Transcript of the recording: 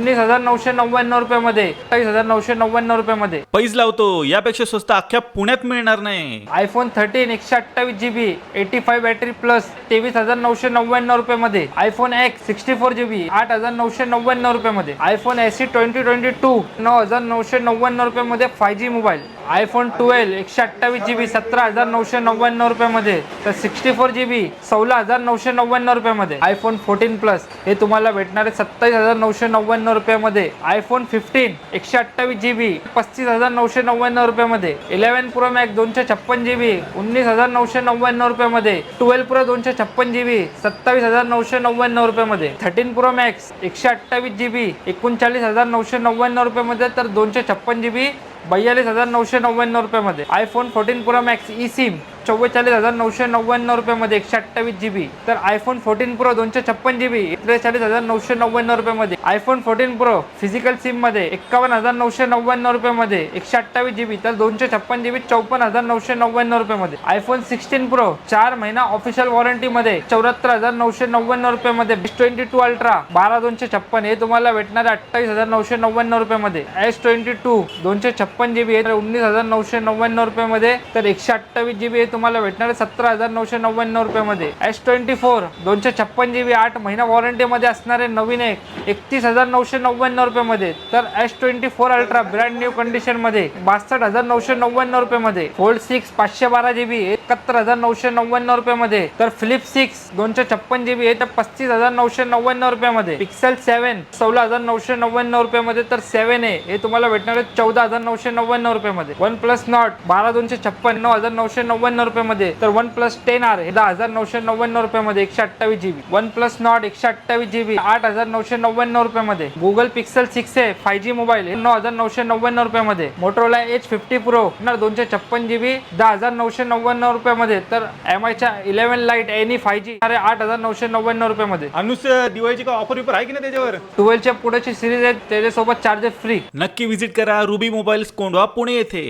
19,999 रुपयामध्ये, 28,999 रुपयामध्ये. पैज लावतो यापेक्षा स्वस्त अख्ख्या पुण्यात मिळणार नाही. आयफोन 13 128GB 85 बॅटरी प्लस 23,999 रुपयामध्ये. आयफोन X 64GB 8,999 रुपयामध्ये. आयफोन SE 2022 9,999 रुपयामध्ये 5G मोबाईल. आयफोन 12 128GB 17,999 रुपयामध्ये, तर 64GB 16,999 रुपयामध्ये. आयफोन 14 प्लस हे तुम्हाला भेटणार आहे 27,999 रुपयामध्ये. आयफोन 15 128GB 35,999 रुपयामध्ये. 11 प्रो मॅक्स 256GB 19,999 रुपयामध्ये. 12 प्रो 256GB 27,999 रुपयामध्ये. 13 प्रो मॅक्स 128GB 39,999 रुपयामध्ये, तर 256GB 42,999 रुपयामध्ये. IPhone 14 pro max E SIM 44,999 रुपयामध्ये 128GB, तर आयफोन 14 प्रो 256GB 43,999 रुपयामध्ये. आयफोन 14 प्रो फिजिकल सिम मध्ये 51,999 रुपयामध्ये 128GB, तर 256GB 54,999 रुपयामध्ये. आयफोन 16 प्रो 4 महिना ऑफिशियल वॉरंटी मध्ये 74,999 रुपयामध्ये. S22 अल्ट्रा 12,256 हे तुम्हाला भेटणार 28,999 रुपयामध्ये. S22 256GB 19,999 रुपयामध्ये, तर 128GB तुम्हाला भेटणार 17,999 रुपयामध्ये. S24 256GB 8 महिना वॉरंटी मध्ये असणारे नवीन 31,999 रुपयामध्ये, तर S24 ultra brand new condition मध्ये 62,999 रुपयामध्ये. फोल्ड 6 512GB 71,999 रुपयामध्ये, तर फ्लिप 6 256GB हे तर 35,999 रुपयामध्ये. पिक्सेल 7 16,999 रुपयामध्ये, तर 7A हे तुम्हाला भेटणार 14,999 रुपयामध्ये. वन प्लस नॉट 12,256 9,999 रुपयामध्ये, तर वन प्लस 10R हे 10,999 रुपयामध्ये 128GB. One plus not 128GB 8,999 रुपयामध्ये. Google pixel 6a 5G mobile 9,999 रुपयामध्ये. मोटोरोला H50 Pro 256GB 10,999 रुपयामध्ये, तर MI च्या 11 लाईट एनी 5G 8,999 रुपयामध्ये. अनुस दिवाळीची का ऑफर आहे की नाही त्याच्यावर? 12 च्या पुढेची सिरीज आहे त्याच्यासोबत चार्जर फ्री. नक्की विजिट करा रुबी मोबाईल्स कोंढवा पुणे येथे.